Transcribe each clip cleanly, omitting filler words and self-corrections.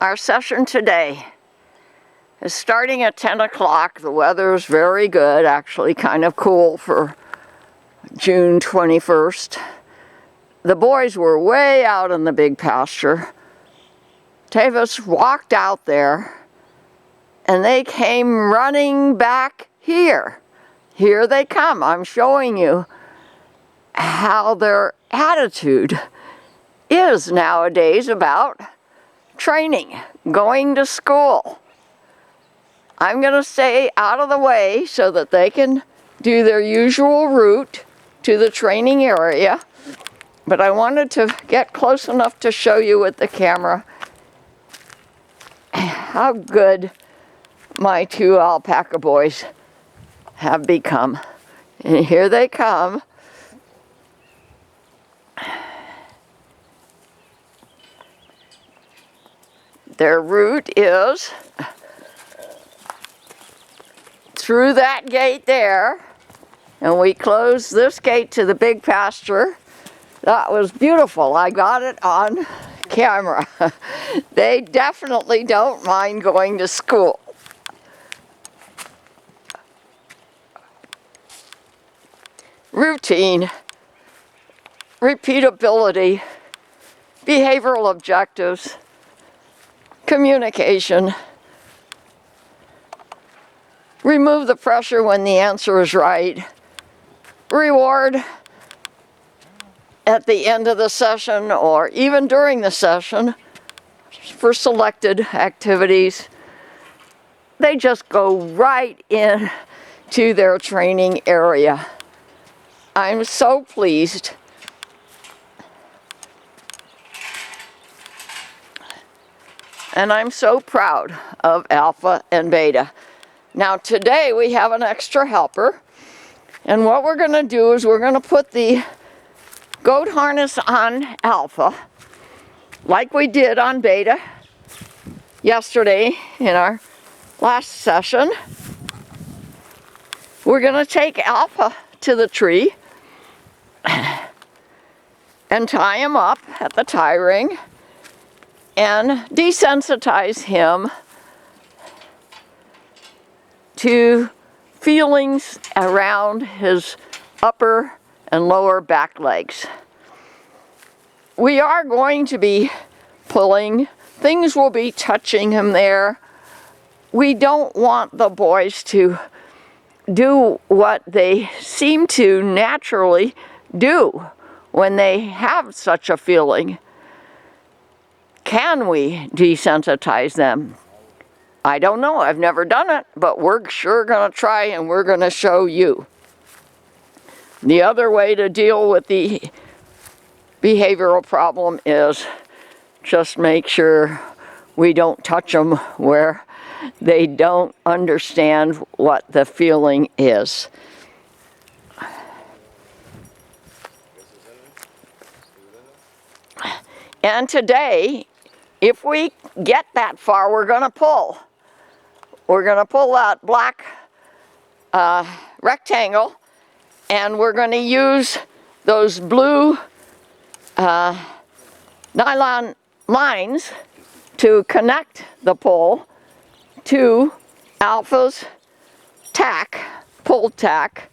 Our session today is starting at 10 o'clock. The weather is very good, actually kind of cool for June 21st. The boys were way out in the big pasture. Tavis walked out there and they came running back here. Here they come. I'm showing you how their attitude is nowadays about training, going to school. I'm going to stay out of the way so that they can do their usual route to the training area. But I wanted to get close enough to show you with the camera how good my two alpaca boys have become. And here they come. Their route is through that gate there, and we close this gate to the big pasture. That was beautiful. I got it on camera. They definitely don't mind going to school. Routine, repeatability, behavioral objectives, communication. Remove the pressure when the answer is right. Reward at the end of the session or even during the session for selected activities. They just go right in to their training area. I'm so pleased. And I'm so proud of Alpha and Beta. Now today we have an extra helper. And what we're going to do is we're going to put the goat harness on Alpha, like we did on Beta yesterday in our last session. We're going to take Alpha to the tree and tie him up at the tie ring and desensitize him to feelings around his upper and lower back legs. We are going to be pulling. Things will be touching him there. We don't want the boys to do what they seem to naturally do when they have such a feeling. Can we desensitize them? I don't know. I've never done it, but we're sure going to try and we're going to show you. The other way to deal with the behavioral problem is just make sure we don't touch them where they don't understand what the feeling is. And today, if we get that far, we're going to pull. We're going to pull that black rectangle, and we're going to use those blue nylon lines to connect the pole to Alpha's tack, pull tack,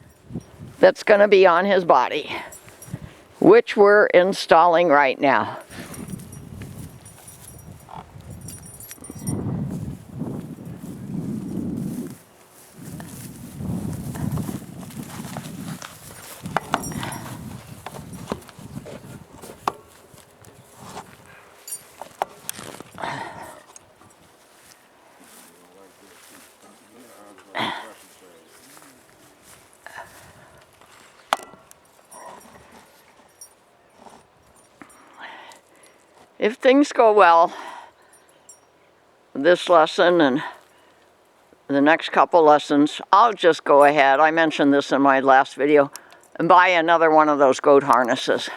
that's going to be on his body, which we're installing right now. If things go well, this lesson and the next couple lessons, I'll just go ahead, I mentioned this in my last video, and buy another one of those goat harnesses.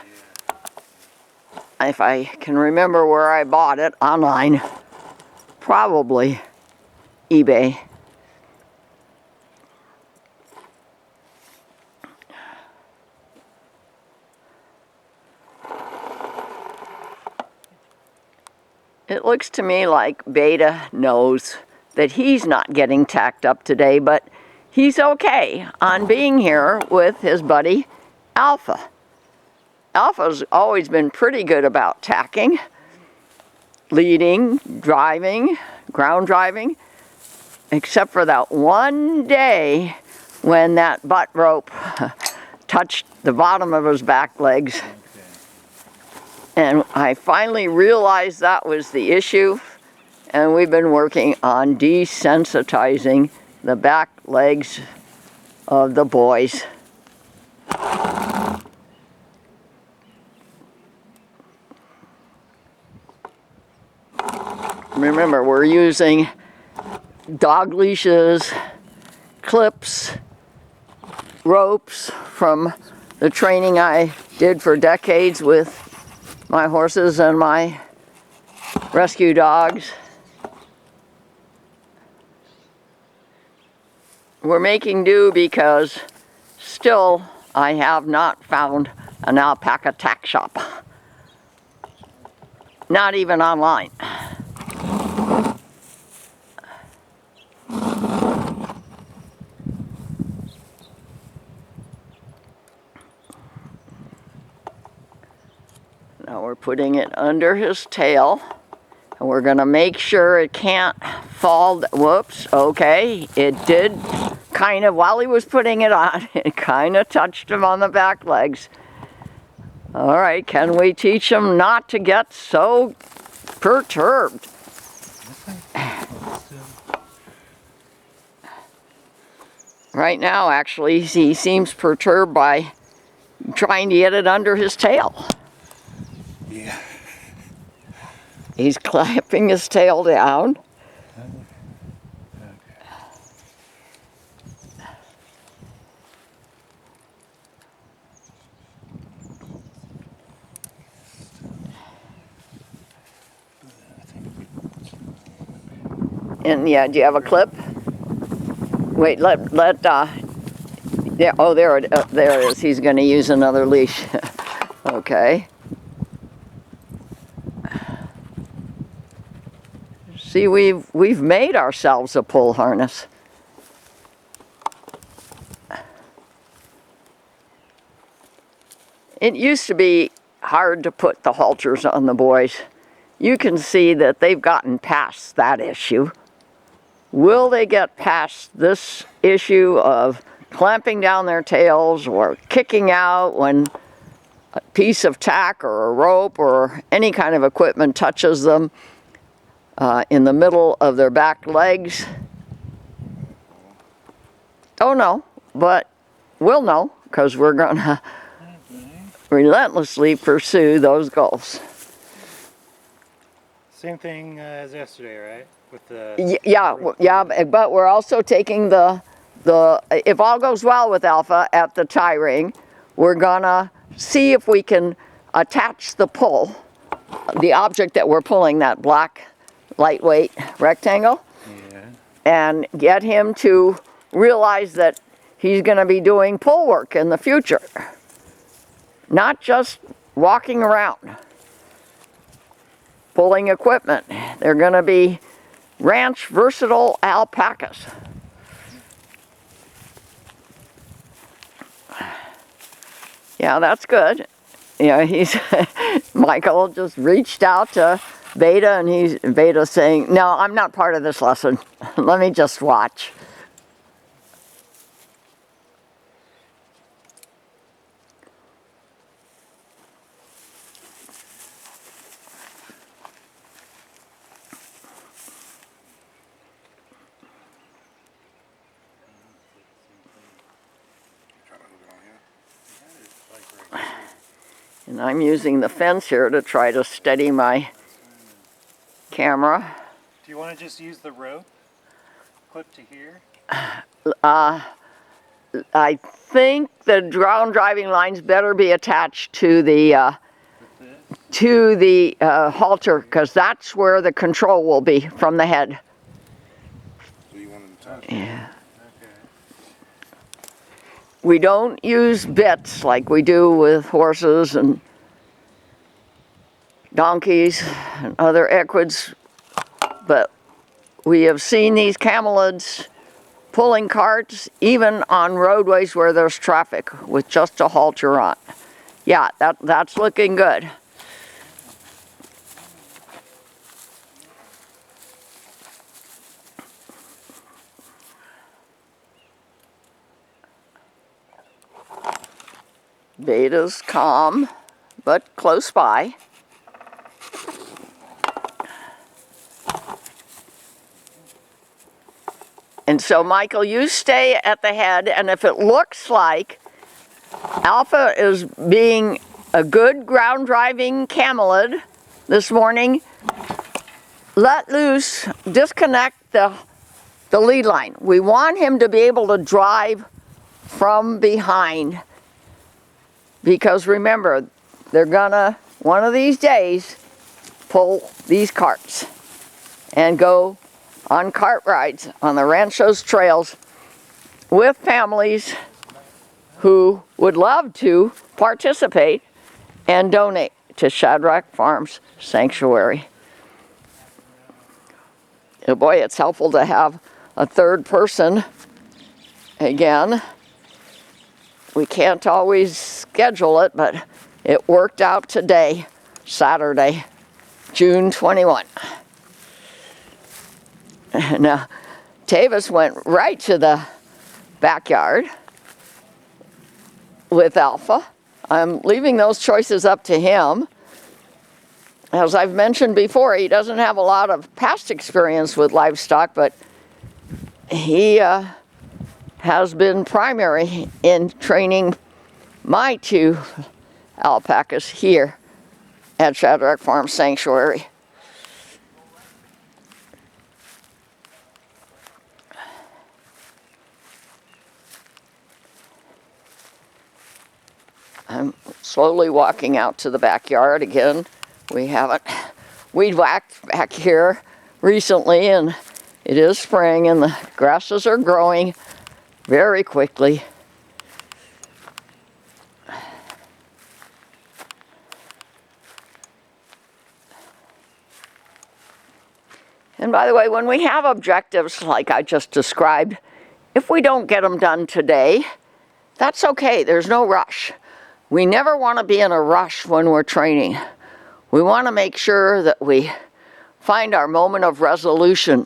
If I can remember where I bought it, online, probably eBay. It looks to me like Beta knows that he's not getting tacked up today, but he's okay on being here with his buddy Alfa. Alpha's always been pretty good about tacking, leading, driving, ground driving, except for that one day when that butt rope touched the bottom of his back legs. And I finally realized that was the issue, and we've been working on desensitizing the back legs of the boys. Remember, we're using dog leashes, clips, ropes from the training I did for decades with my horses and my rescue dogs. We're making do because still I have not found an alpaca tack shop. Not even online. Now we're putting it under his tail, and we're going to make sure it can't fall. Whoops, okay, it did kind of, while he was putting it on, it kind of touched him on the back legs. All right, can we teach him not to get so perturbed? Right now, actually, he seems perturbed by trying to get it under his tail. Yeah. He's clamping his tail down. And yeah, do you have a clip? Wait, yeah, oh, there it is. He's going to use another leash. Okay. See, we've made ourselves a pull harness. It used to be hard to put the halters on the boys. You can see that they've gotten past that issue. Will they get past this issue of clamping down their tails or kicking out when a piece of tack or a rope or any kind of equipment touches them in the middle of their back legs? Don't know, but we'll know, because we're going to relentlessly pursue those goals. Same thing as yesterday, right? With the yeah, but we're also taking the if all goes well with Alpha at the tie ring, we're gonna see if we can attach the pull, the object that we're pulling, that black lightweight rectangle, and get him to realize that he's going to be doing pull work in the future, not just walking around pulling equipment. They're going to be ranch versatile alpacas. Yeah, that's good. Yeah, Michael just reached out to Beta, and Beta's saying, no, I'm not part of this lesson. Let me just watch. And I'm using the fence here to try to steady my camera. Do you want to just use the rope clip to here? I think the ground driving lines better be attached to the halter, because that's where the control will be from the head. So you want them attached? Yeah. We don't use bits like we do with horses and donkeys and other equids. but we have seen these camelids pulling carts even on roadways where there's traffic with just a halter on. Yeah, that's looking good. Beta's calm, but close by. And so, Michael, you stay at the head, and if it looks like Alpha is being a good ground driving camelid this morning, let loose, disconnect the lead line. We want him to be able to drive from behind, because remember, they're gonna, one of these days, pull these carts and go on cart rides on the ranchos trails with families who would love to participate and donate to Shadrach Farms Sanctuary. Oh boy, it's helpful to have a third person. Again, we can't always schedule it, but it worked out today, Saturday, June 21. Now, Tavis went right to the backyard with Alpha. I'm leaving those choices up to him. As I've mentioned before, he doesn't have a lot of past experience with livestock, but he has been primary in training my two alpacas here at Shadrach Farm Sanctuary. I'm slowly walking out to the backyard again. We haven't weed whacked back here recently, and it is spring and the grasses are growing very quickly. And by the way, when we have objectives like I just described, if we don't get them done today, that's okay. There's no rush. We never want to be in a rush when we're training. We want to make sure that we find our moment of resolution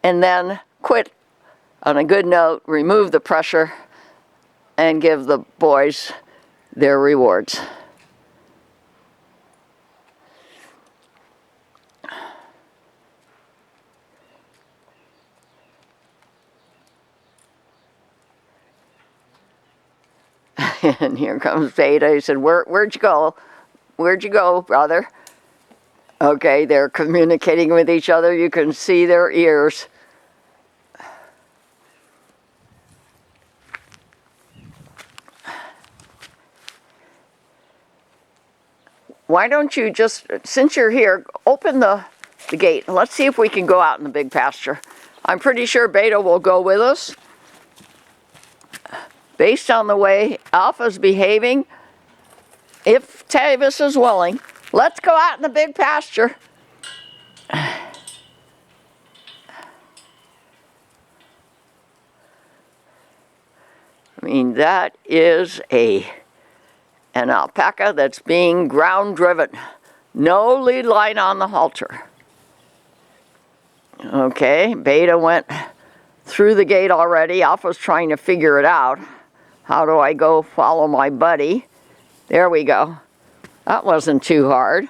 and then quit on a good note, remove the pressure, and give the boys their rewards. And here comes Beta. He said, where'd you go? Where'd you go, brother? Okay, they're communicating with each other. You can see their ears. Why don't you just, since you're here, open the gate. And let's see if we can go out in the big pasture. I'm pretty sure Beta will go with us. Based on the way Alpha's behaving, if Tavis is willing, let's go out in the big pasture. I mean, that is an alpaca that's being ground driven. No lead line on the halter. Okay, Beta went through the gate already. Alpha's trying to figure it out. How do I go follow my buddy? There we go. That wasn't too hard.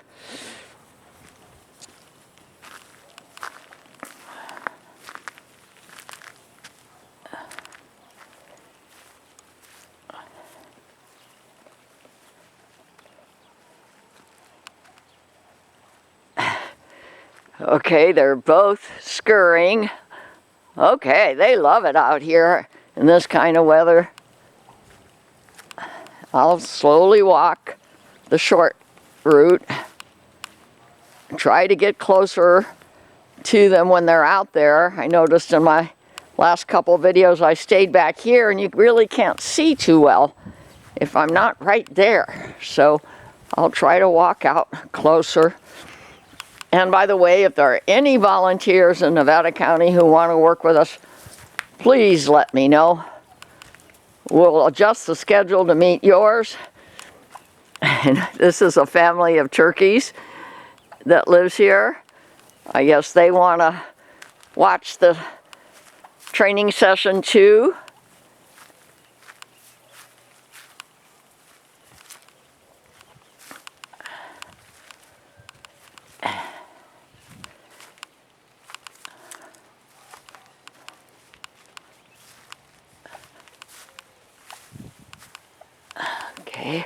Okay, they're both scurrying. Okay, they love it out here in this kind of weather. I'll slowly walk the short route. Try to get closer to them when they're out there. I noticed in my last couple of videos I stayed back here and you really can't see too well if I'm not right there. So I'll try to walk out closer. And by the way, if there are any volunteers in Nevada County who want to work with us, please let me know. We'll adjust the schedule to meet yours. And this is a family of turkeys that lives here. I guess they want to watch the training session too. Okay,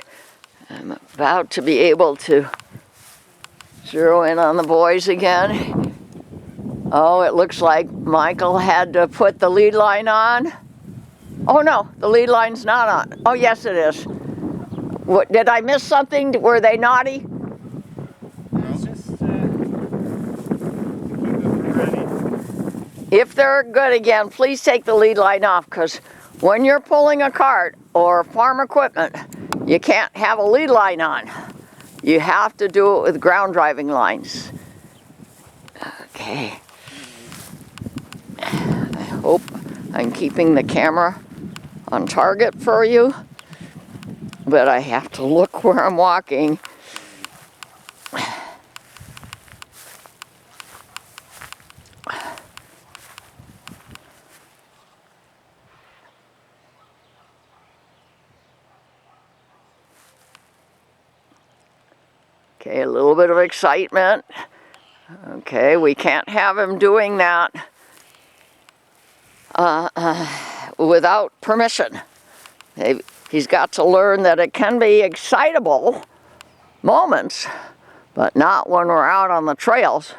I'm about to be able to zero in on the boys again. Oh, it looks like Michael had to put the lead line on. Oh no, the lead line's not on. Oh yes it is. What, did I miss something? Were they naughty? It's just keep it ready. If they're good again, please take the lead line off, because when you're pulling a cart or farm equipment, you can't have a lead line on. You have to do it with ground driving lines. Okay. I hope I'm keeping the camera on target for you, but I have to look where I'm walking. Okay, a little bit of excitement. Okay, we can't have him doing that without permission. He's got to learn that it can be excitable moments, but not when we're out on the trails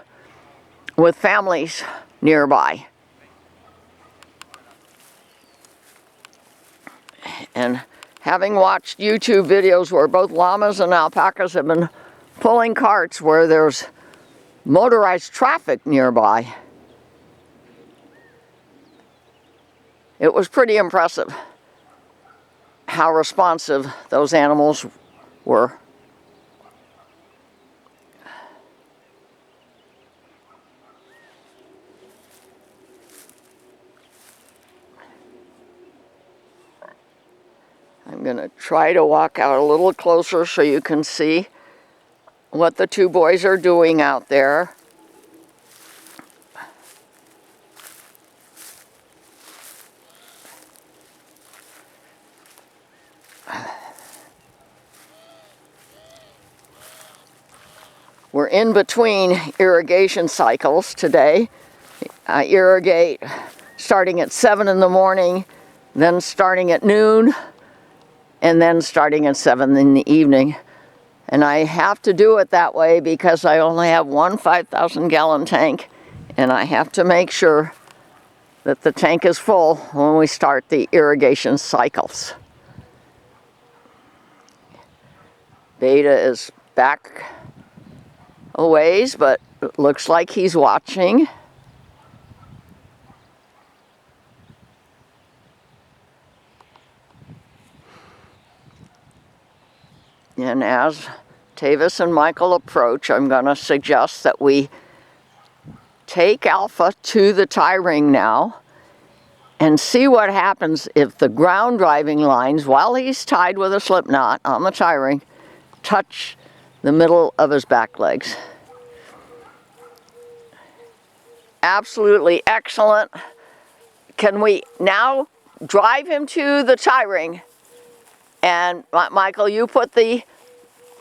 with families nearby. And having watched YouTube videos where both llamas and alpacas have been pulling carts where there's motorized traffic nearby, it was pretty impressive how responsive those animals were. I'm going to try to walk out a little closer so you can see what the two boys are doing out there. We're in between irrigation cycles today. I irrigate starting at 7 in the morning, then starting at noon, and then starting at 7 in the evening. And I have to do it that way because I only have one 5,000 gallon tank, and I have to make sure that the tank is full when we start the irrigation cycles. Beta is back a ways, but it looks like he's watching. And as Tavis and Michael approach, I'm going to suggest that we take Alpha to the tie ring now and see what happens if the ground driving lines, while he's tied with a slip knot on the tie ring, touch the middle of his back legs. Absolutely excellent. Can we now drive him to the tie ring? And Michael, you put the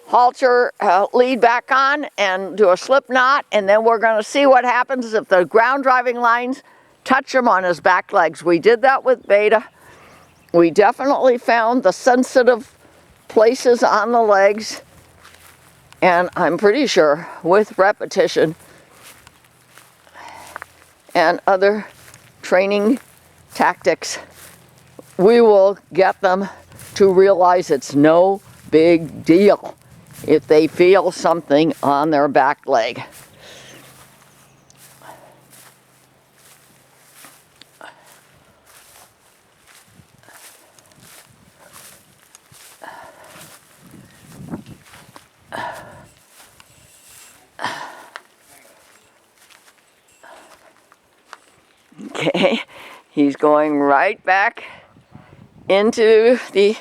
halter lead back on and do a slip knot, and then we're going to see what happens if the ground driving lines touch him on his back legs. We did that with Beta. We definitely found the sensitive places on the legs, and I'm pretty sure with repetition and other training tactics, we will get them to realize it's no big deal if they feel something on their back leg. Okay, he's going right back into the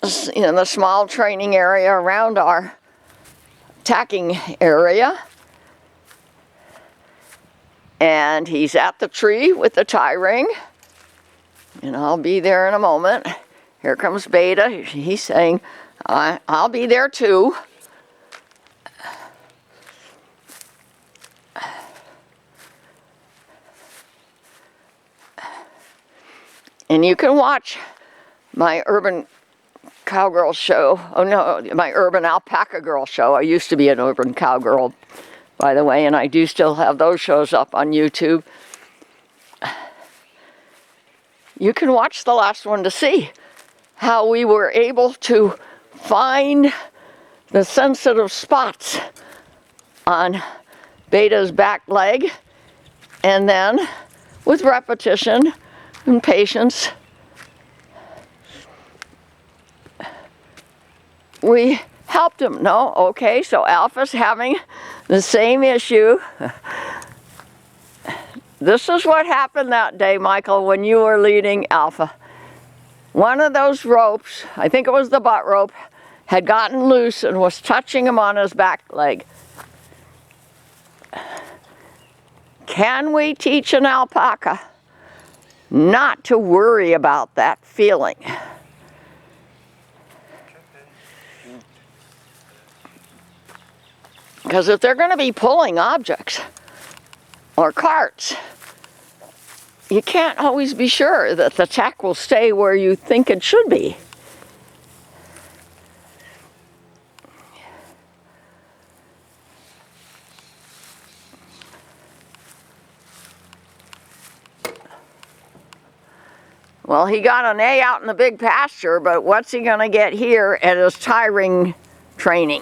the small training area around our tacking area. And he's at the tree with the tie ring. And I'll be there in a moment. Here comes Beta. He's saying, I'll be there too. And you can watch my urban cowgirl show. Oh no, my urban alpaca girl show. I used to be an urban cowgirl, by the way, and I do still have those shows up on YouTube. You can watch the last one to see how we were able to find the sensitive spots on Beta's back leg, and then with repetition and patience, we helped him. No, okay, so Alpha's having the same issue. This is what happened that day, Michael, when you were leading Alpha. One of those ropes, I think it was the butt rope, had gotten loose and was touching him on his back leg. Can we teach an alpaca not to worry about that feeling? Because if they're going to be pulling objects or carts, you can't always be sure that the tack will stay where you think it should be. Well, he got an A out in the big pasture, but what's he going to get here at his tie ring training?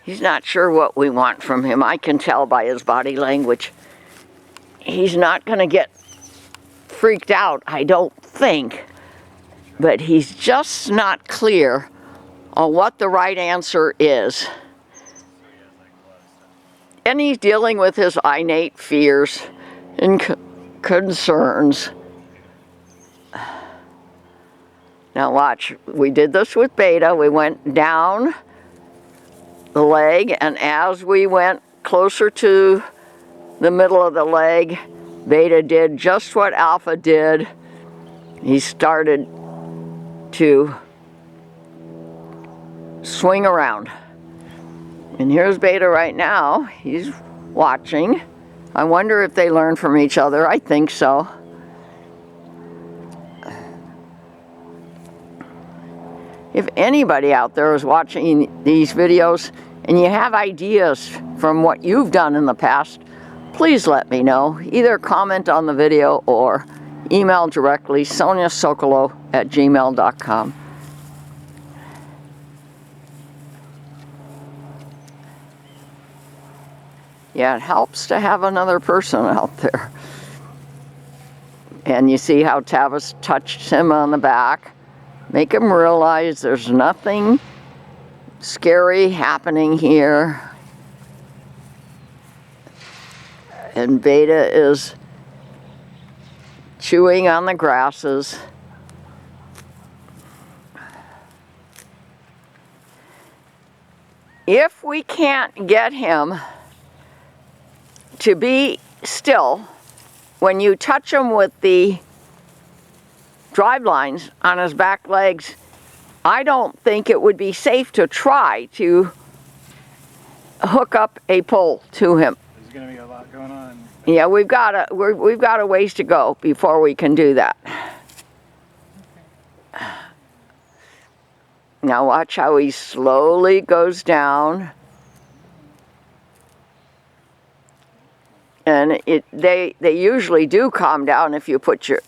He's not sure what we want from him. I can tell by his body language. He's not going to get freaked out, I don't think. But he's just not clear on what the right answer is. And he's dealing with his innate fears and concerns. Now watch, we did this with Beta. We went down the leg, and as we went closer to the middle of the leg, Beta did just what Alpha did. He started to swing around. And here's Beta right now. He's watching. I wonder if they learn from each other. I think so. If anybody out there is watching these videos and you have ideas from what you've done in the past, please let me know. Either comment on the video or email directly, soniasokolow@gmail.com. Yeah, it helps to have another person out there. And you see how Tavis touched him on the back. Make him realize there's nothing scary happening here. And Beta is chewing on the grasses. If we can't get him to be still, when you touch him with the drive lines on his back legs, I don't think it would be safe to try to hook up a pole to him. There's going to be a lot going on. Yeah, we've got a ways to go before we can do that. Now watch how he slowly goes down. And they usually do calm down if you put your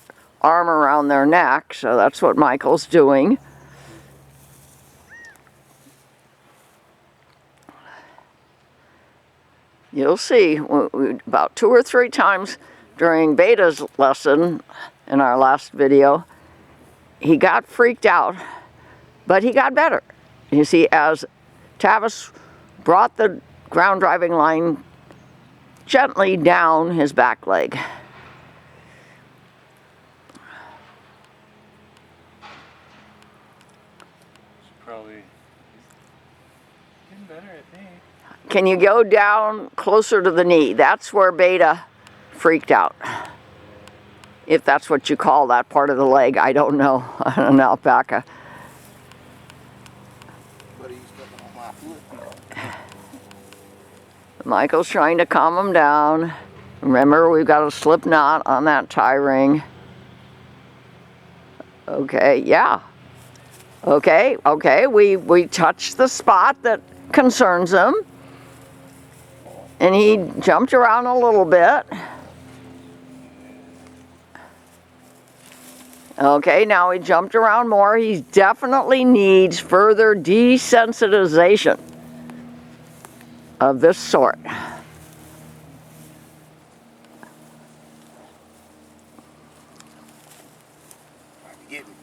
arm around their neck, so that's what Michael's doing. You'll see about 2 or 3 times during Beta's lesson in our last video. He got freaked out, but he got better. You see, as Tavis brought the ground driving line gently down his back leg. Probably getting better, I think. Can you go down closer to the knee? That's where Beta freaked out. If that's what you call that part of the leg, I don't know. An alpaca. But he's stepping on my foot. Michael's trying to calm him down. Remember, we've got a slip knot on that tie ring. Okay, yeah. Okay, we touched the spot that concerns him. And he jumped around a little bit. Okay, now he jumped around more. He definitely needs further desensitization of this sort. Get me.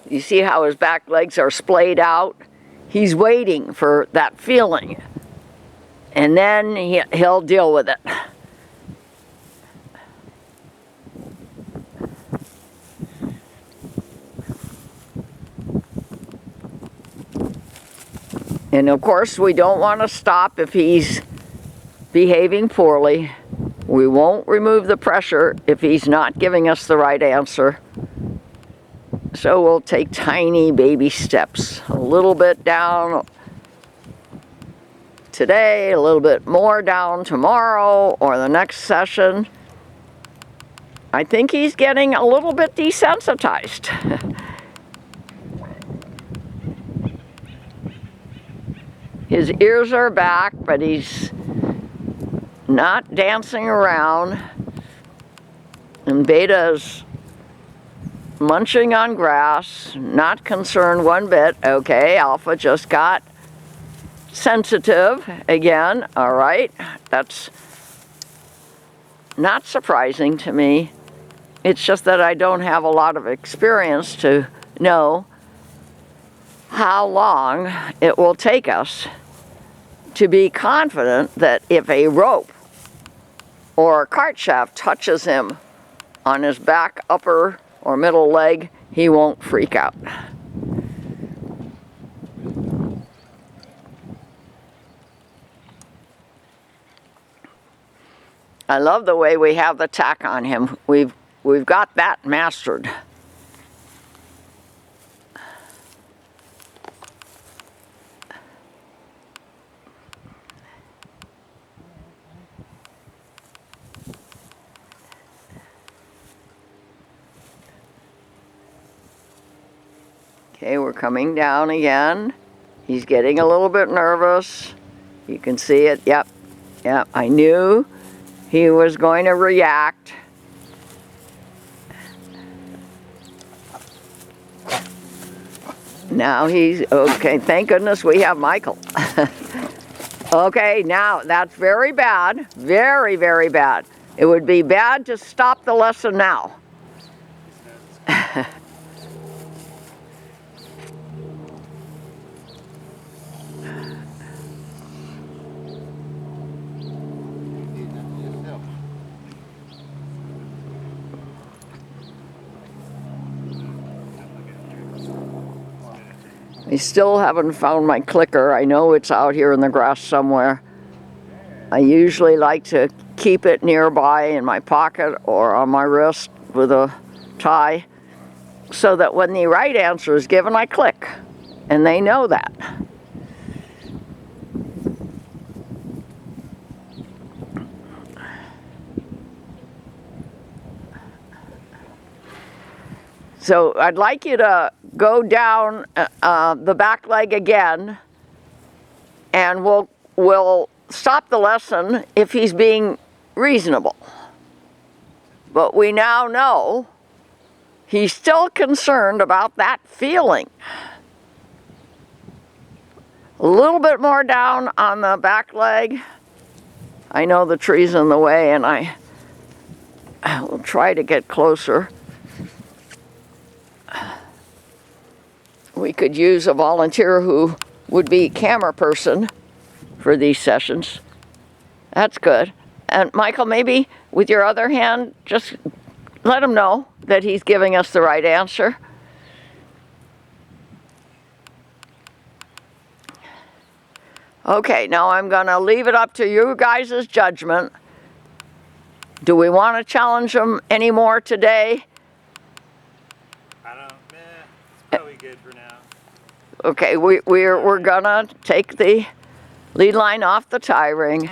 You see how his back legs are splayed out? He's waiting for that feeling. And then he'll deal with it. And of course, we don't want to stop if he's behaving poorly. We won't remove the pressure if he's not giving us the right answer. So we'll take tiny baby steps. A little bit down today, a little bit more down tomorrow or the next session. I think he's getting a little bit desensitized. His ears are back, but he's not dancing around. And Beta's munching on grass, not concerned one bit. Okay, Alpha just got sensitive again. All right, that's not surprising to me. It's just that I don't have a lot of experience to know how long it will take us to be confident that if a rope or a cart shaft touches him on his back, upper, or middle leg, he won't freak out. I love the way we have the tack on him. We've got that mastered. Okay, we're coming down again. He's getting a little bit nervous. You can see it. Yep, I knew he was going to react. Now he's, okay, thank goodness we have Michael. Okay, now that's very bad, very, very bad. It would be bad to stop the lesson now. I still haven't found my clicker. I know it's out here in the grass somewhere. I usually like to keep it nearby in my pocket or on my wrist with a tie so that when the right answer is given, I click. And they know that. So I'd like you to go down the back leg again, and we'll stop the lesson if he's being reasonable. But we now know he's still concerned about that feeling. A little bit more down on the back leg. I know the tree's in the way and I will try to get closer. We could use a volunteer who would be camera person for these sessions. That's good. And Michael, maybe with your other hand, just let him know that he's giving us the right answer. Okay, now I'm going to leave it up to you guys' judgment. Do we want to challenge them anymore today? It's probably good for now. Okay, we're going to take the lead line off the tie ring.